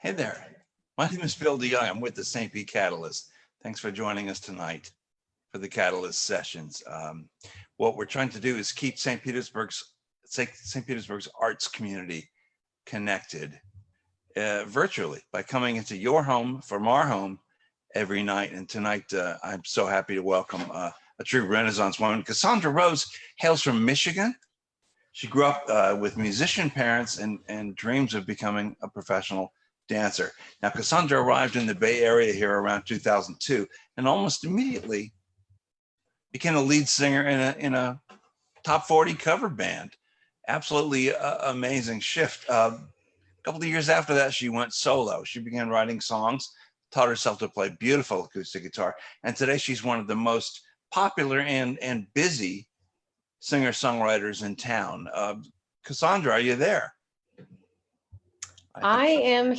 Hey there. My name is Bill DeYoung. I'm with the St. Pete Catalyst. Thanks for joining us tonight for the Catalyst sessions. What we're trying to do is keep St. Petersburg's arts community connected virtually by coming into your home from our home every night. And tonight, I'm so happy to welcome a true Renaissance woman. Kasondra Rose hails from Michigan. She grew up with musician parents and dreams of becoming a professional dancer. Now, Kasondra arrived in the Bay Area here around 2002 and almost immediately became a lead singer in a top 40 cover band. Absolutely amazing shift. A couple of years after that, she went solo. She began writing songs, taught herself to play beautiful acoustic guitar, and today she's one of the most popular and busy singer-songwriters in town. Kasondra, are you there? I am.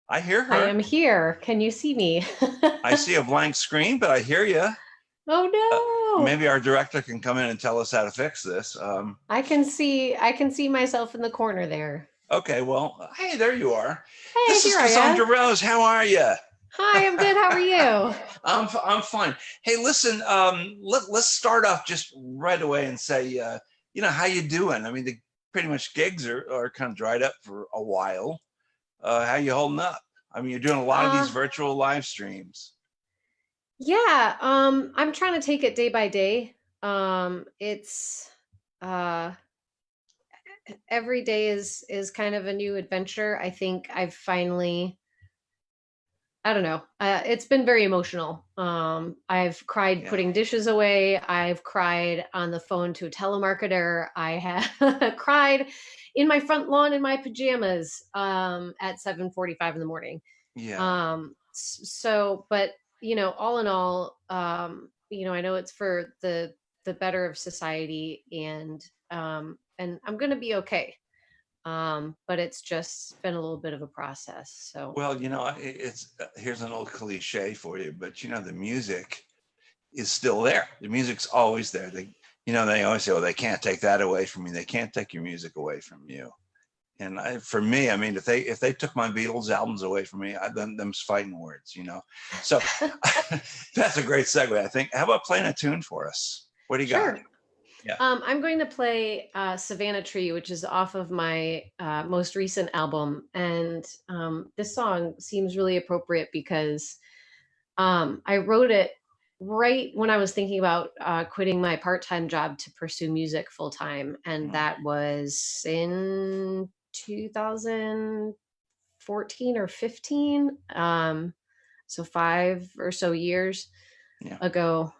I hear her. I am here. Can you see me? I see a blank screen, but I hear you. Oh no! Maybe our director can come in and tell us how to fix this. I can see myself in the corner there. Okay, well, hey, there you are. Hey, this is Kasondra Rose. How are you? Hi, I'm good. How are you? I'm fine. Hey, listen, let's start off just right away and say, how you doing? I mean, the pretty much gigs are kind of dried up for a while. How you holding up? I mean, you're doing a lot of these virtual live streams. Yeah, I'm trying to take it day by day. It's every day is kind of a new adventure. I think I've finally, I don't know. It's been very emotional. I've cried putting dishes away. I've cried on the phone to a telemarketer. I have cried in my front lawn in my pajamas at 7:45 in the morning. Yeah. So, but all in all, I know it's for the better of society, and I'm going to be okay. But it's just been a little bit of a process. So, well, it's here's an old cliche for you, but the music is still there. The music's always there. They always say, "Well, they can't take that away from you. They can't take your music away from you." And for me, I mean, if they took my Beatles albums away from me, them's fighting words, So that's a great segue, I think. How about playing a tune for us? What do you got? Yeah. I'm going to play Savannah Tree, which is off of my most recent album. And this song seems really appropriate because I wrote it right when I was thinking about quitting my part-time job to pursue music full-time. And that was in 2014 or 15. So 5 or so years ago.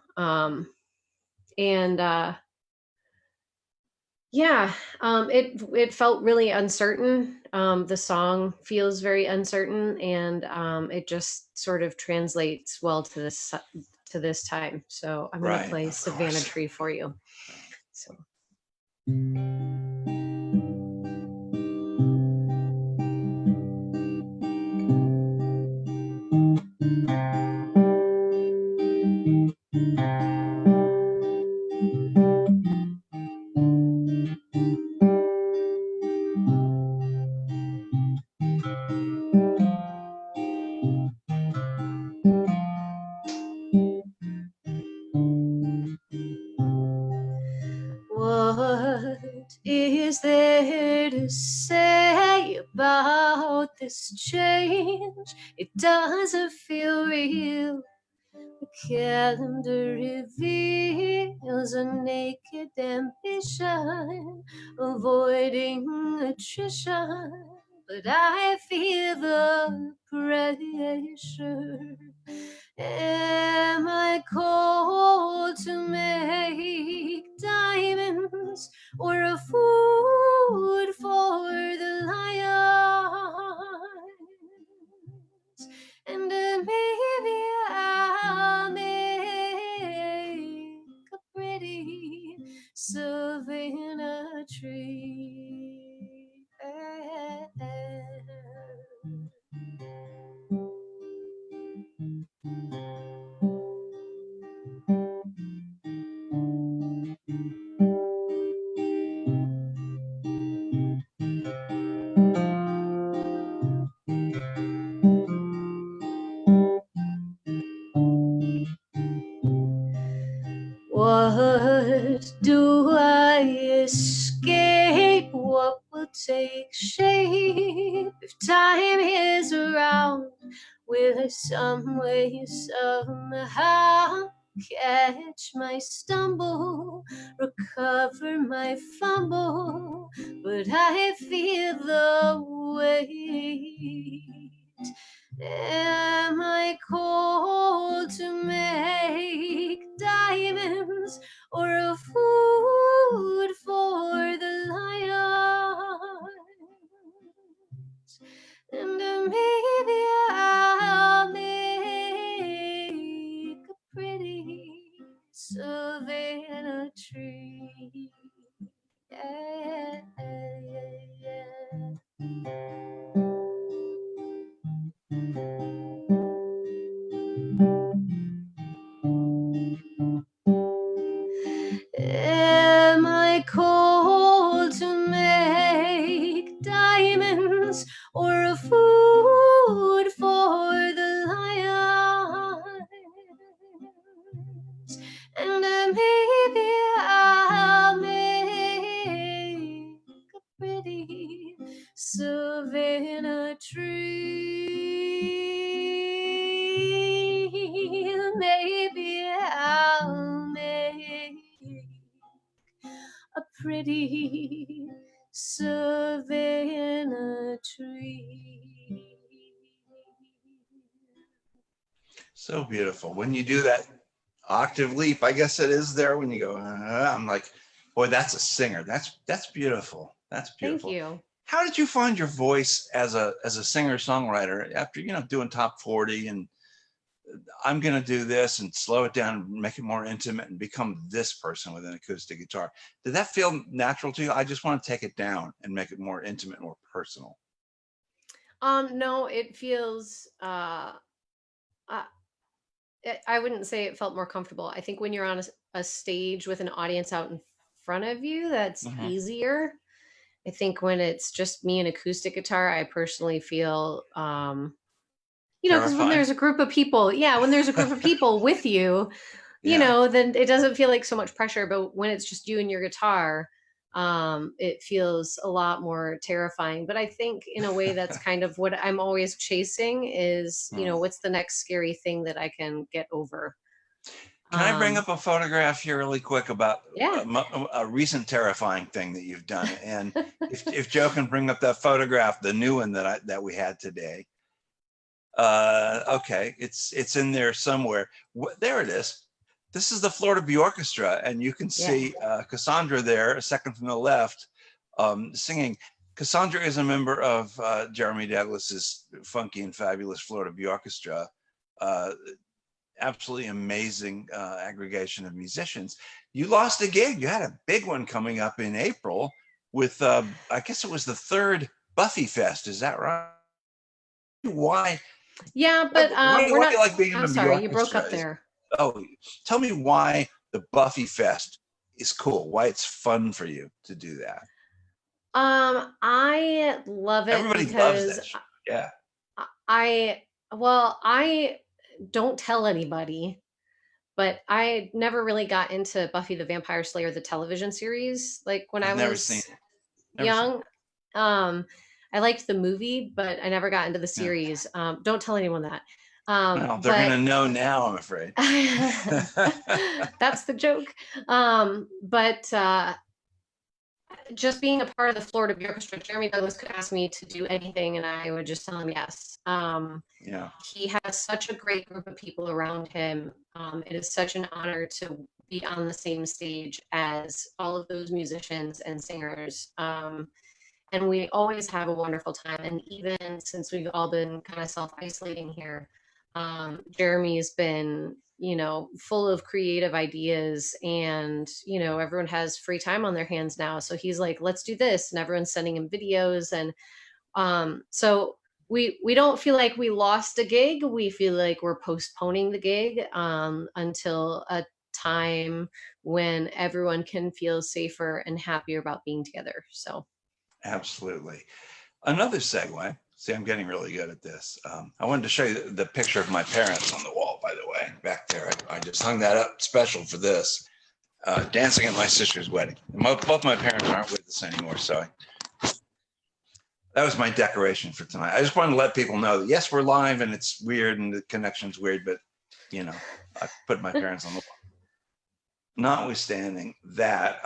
It felt really uncertain. The song feels very uncertain, and it just sort of translates well to this time. So I'm going to play Savannah Tree for you. So. What is there to say about this change? It doesn't feel real. The calendar reveals a naked ambition, avoiding attrition. But I feel the pressure. Am I called to make diamonds or a food for the lions? And maybe I'll make a pretty Savannah tree. will take shape if time is around. Will I some way, somehow catch my stumble, recover my fumble? But I feel the weight. Am I called to make diamonds or a food for the lions? And maybe I'll make a pretty savannah tree. Yeah, yeah, Am I called to make diamonds or a food for the lions? And maybe I'll make a pretty savannah tree. Maybe I'll make a pretty savannah tree. So beautiful. When you do that octave leap, I guess it is there when you go, I'm like, boy, that's a singer. That's beautiful. That's beautiful. Thank you. How did you find your voice as a singer songwriter after, doing top 40 and I'm going to do this and slow it down and make it more intimate and become this person with an acoustic guitar? Did that feel natural to you? I just want to take it down and make it more intimate, more personal. No, it feels, I wouldn't say it felt more comfortable. I think when you're on a stage with an audience out in front of you, that's easier. I think when it's just me and acoustic guitar, I personally feel, because when there's a group of people, when there's a group of people with you, then it doesn't feel like so much pressure. But when it's just you and your guitar, it feels a lot more terrifying. But I think in a way that's kind of what I'm always chasing is, what's the next scary thing that I can get over? Can I bring up a photograph here really quick about a recent terrifying thing that you've done? And if Joe can bring up that photograph, the new one that we had today. Okay, it's in there somewhere. There it is. This is the Florida Bee Orchestra, and you can see Kasondra there, a second from the left, singing. Kasondra is a member of Jeremy Douglas's funky and fabulous Florida Bee Orchestra. Absolutely amazing aggregation of musicians. You lost a gig. You had a big one coming up in April with, I guess it was the third Buffy Fest. Is that right? Why? Yeah, but why we're not. You like being in I'm sorry, you broke up there. Oh, tell me why the Buffy Fest is cool. Why it's fun for you to do that. I love it. Everybody loves that. Yeah. I don't tell anybody, but I never really got into Buffy the Vampire Slayer, the television series. Like when I was young, I liked the movie, but I never got into the series. Don't tell anyone that. Well, they're going to know now, I'm afraid. That's the joke. But just being a part of the Florida Bee Orchestra, Jeremy Douglas could ask me to do anything and I would just tell him yes. He has such a great group of people around him. It is such an honor to be on the same stage as all of those musicians and singers. And we always have a wonderful time. And even since we've all been kind of self-isolating here, Jeremy's been, full of creative ideas and, everyone has free time on their hands now. So he's like, let's do this. And everyone's sending him videos. And so we don't feel like we lost a gig. We feel like we're postponing the gig until a time when everyone can feel safer and happier about being together. So. Absolutely. Another segue. See, I'm getting really good at this. I wanted to show you the picture of my parents on the wall, by the way, back there. I just hung that up special for this. Dancing at my sister's wedding. Both my parents aren't with us anymore, so That was my decoration for tonight. I just wanted to let people know that yes, we're live and it's weird and the connection's weird, but I put my parents on the wall. Notwithstanding that,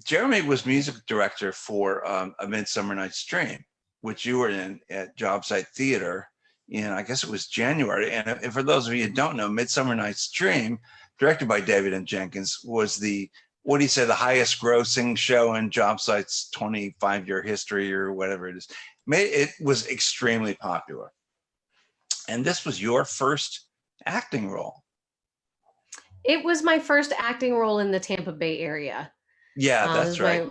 Jeremy was music director for A Midsummer Night's Dream, which you were in at Job Site Theater in, I guess it was January. And for those of you who don't know, Midsummer Night's Dream, directed by David and Jenkins, was the highest grossing show in Job Site's 25-year history or whatever it is. It was extremely popular. And this was your first acting role. It was my first acting role in the Tampa Bay area. Yeah, that's right.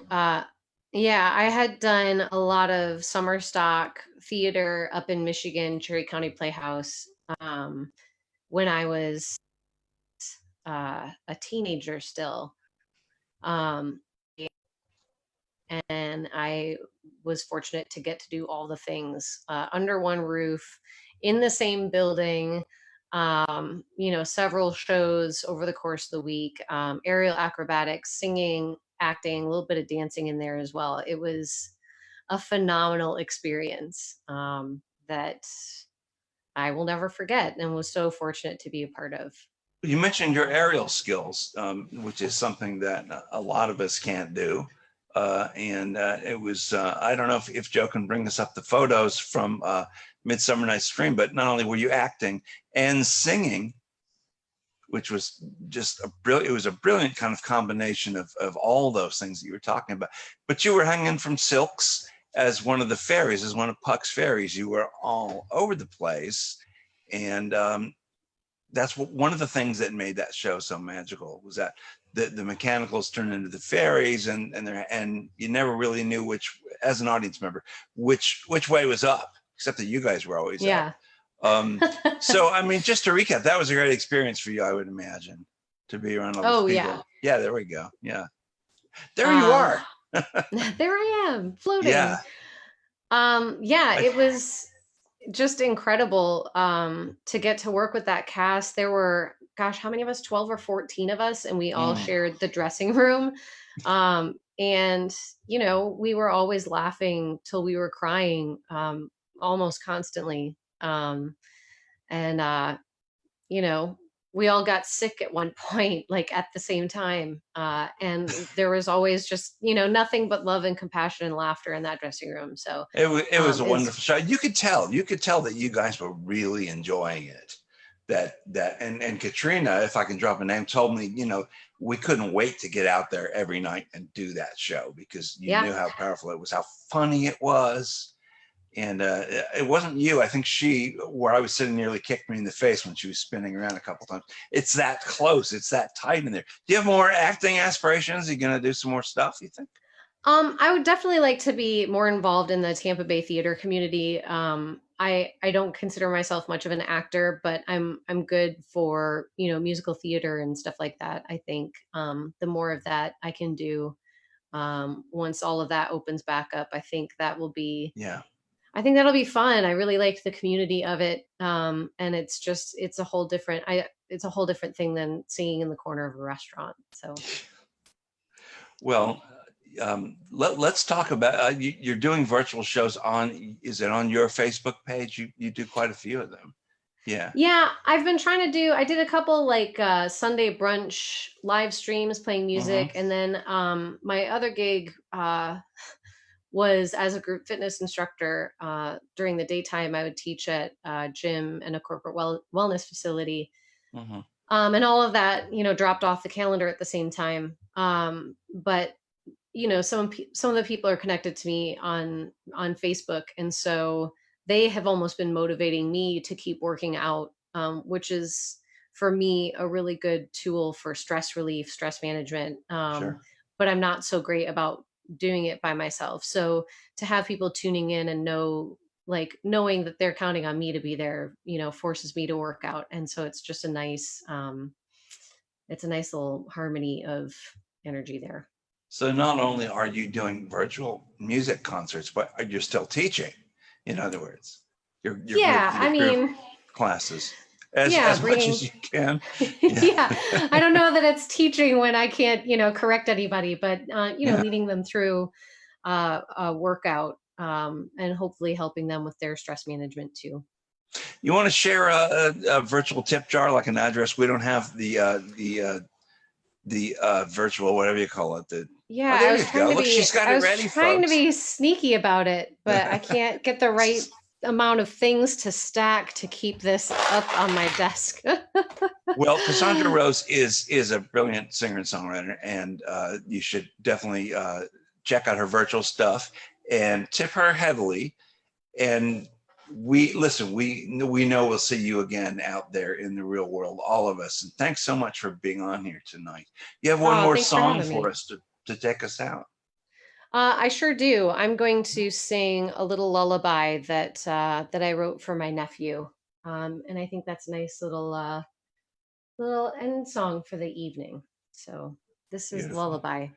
Yeah, I had done a lot of summer stock theater up in Michigan, Cherry County Playhouse, when I was a teenager still. And I was fortunate to get to do all the things under one roof in the same building, several shows over the course of the week, aerial acrobatics, singing, acting, a little bit of dancing in there as well. It was a phenomenal experience that I will never forget and was so fortunate to be a part of. You mentioned your aerial skills, which is something that a lot of us can't do. It was, I don't know if Joe can bring us up the photos from Midsummer Night's Dream, but not only were you acting and singing, which was just it was a brilliant kind of combination of all those things that you were talking about, but you were hanging from silks as one of the fairies, as one of Puck's fairies. You were all over the place. And that's one of the things that made that show so magical, was that the mechanicals turned into the fairies, and you never really knew which, as an audience member, which way was up, except that you guys were always up. So I mean, just to recap, that was a great experience for you, I would imagine, to be around all those people. Yeah, there we go. Yeah, there you are. There I am, floating. Yeah. It was just incredible to get to work with that cast. There were, gosh, how many of us? 12 or 14 of us, and we all shared the dressing room. And we were always laughing till we were crying, almost constantly. We all got sick at one point, like at the same time. And there was always just, nothing but love and compassion and laughter in that dressing room. So it was a wonderful show. You could tell that you guys were really enjoying it. And Katrina, if I can drop a name, told me, we couldn't wait to get out there every night and do that show, because you knew how powerful it was, how funny it was. And it wasn't you. I think where I was sitting, nearly kicked me in the face when she was spinning around a couple times. It's that close. It's that tight in there. Do you have more acting aspirations? Are you going to do some more stuff, you think? I would definitely like to be more involved in the Tampa Bay theater community. I don't consider myself much of an actor, but I'm good for, musical theater and stuff like that. I think the more of that I can do, once all of that opens back up, I think that will be I think that'll be fun. I really like the community of it. And it's a whole different thing than singing in the corner of a restaurant. So, well, let's talk about, you're doing virtual shows is it on your Facebook page? You do quite a few of them. Yeah. I've been trying to I did a couple like Sunday brunch live streams playing music. And then my other gig, was as a group fitness instructor. During the daytime, I would teach at a gym and a corporate wellness facility. And all of that, dropped off the calendar at the same time. But, some of the people are connected to me on Facebook. And so they have almost been motivating me to keep working out, which is for me a really good tool for stress relief, stress management. Sure. But I'm not so great about doing it by myself. So to have people tuning in and knowing that they're counting on me to be there, forces me to work out. And so it's just a nice little harmony of energy there. So not only are you doing virtual music concerts, but you're still teaching. In other words, your classes as much as you can. I don't know that it's teaching when I can't, correct anybody, but leading them through a workout and hopefully helping them with their stress management too. You want to share a virtual tip jar, like an address? We don't have the virtual, whatever you call it. Yeah, There you go. Look, she's got I it was ready, trying to folks. be sneaky about it, but I can't get the right amount of things to stack to keep this up on my desk. Well, Kasondra Rose is a brilliant singer and songwriter, and you should definitely check out her virtual stuff and tip her heavily. And we know we'll see you again out there in the real world, all of us. And thanks so much for being on here tonight. You have one more Thanks for song having me. for us to take us out. I sure do. I'm going to sing a little lullaby that I wrote for my nephew, and I think that's a nice little end song for the evening. So this is Beautiful. Lullaby.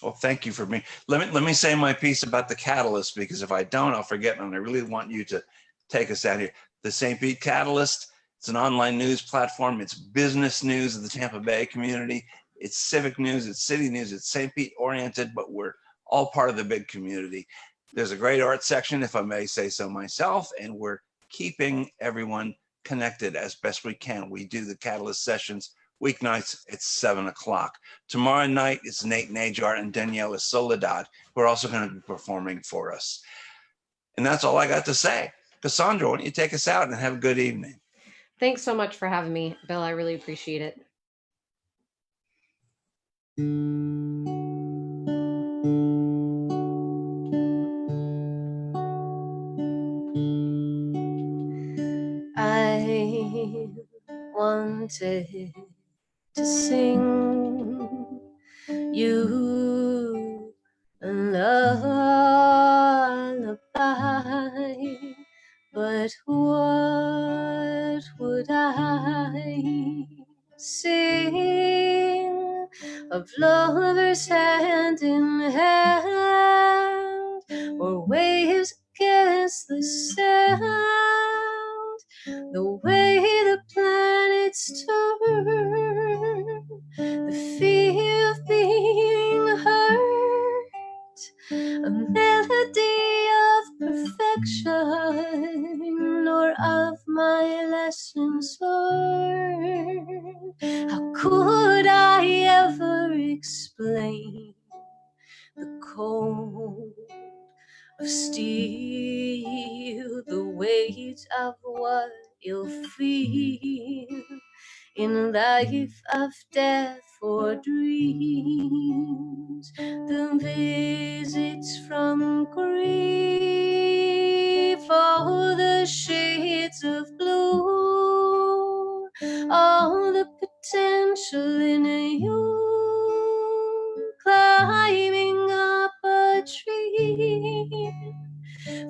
Well, thank you for me. Let me say my piece about the Catalyst, because if I don't, I'll forget, and I really want you to take us out here. The St. Pete Catalyst, it's an online news platform. It's business news of the Tampa Bay community. It's civic news. It's city news. It's St. Pete oriented, but we're all part of the big community. There's a great art section, if I may say so myself, and we're keeping everyone connected as best we can. We do the Catalyst sessions weeknights at 7 o'clock. Tomorrow night, it's Nate Najar and Daniela Soledad, who are also going to be performing for us. And that's all I got to say. Kasondra, why don't you take us out and have a good evening? Thanks so much for having me, Bill. I really appreciate it. I wanted to sing you a lullaby, but what would I sing of lovers hand in hand, or waves against the sound, the way the planets turn, the fear of being hurt, a melody of perfection, or of my lessons learned. How could I ever explain the cold of steel, the weight of what you'll feel in life of death or dreams, the visits from grief, all the shades of blue, all the potential in you, climbing up a tree,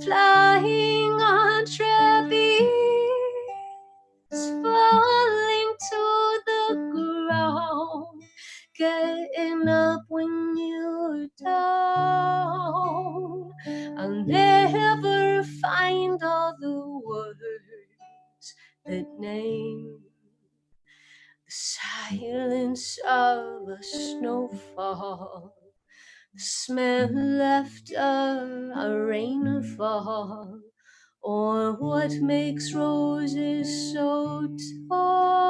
flying on trapeze, falling to the ground, getting up when you're down. I'll never find all the words that name the silence of a snowfall, the smell after a rainfall, or what makes roses so tall,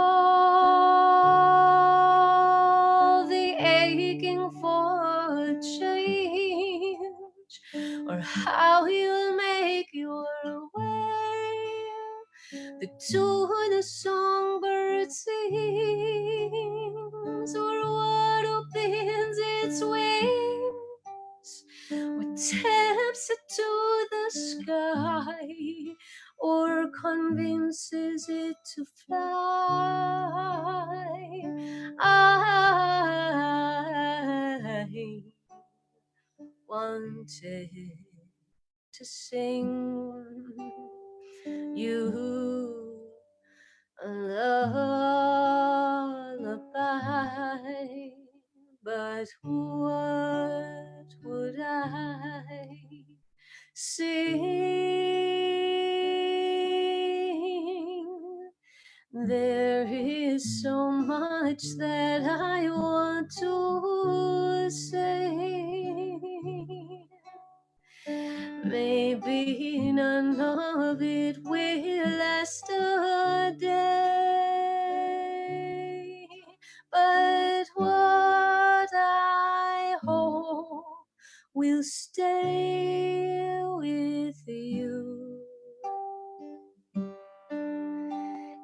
the aching for change, or how you'll make your way, the tune the songbird sings, or what opens its wings, what taps it to the sky, or convinces it to fly. I wanted to sing you a lullaby, but what would I sing? There is so much that I want to say. Maybe none of it will last a day, but what I hope will stay with you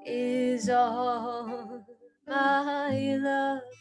is all my love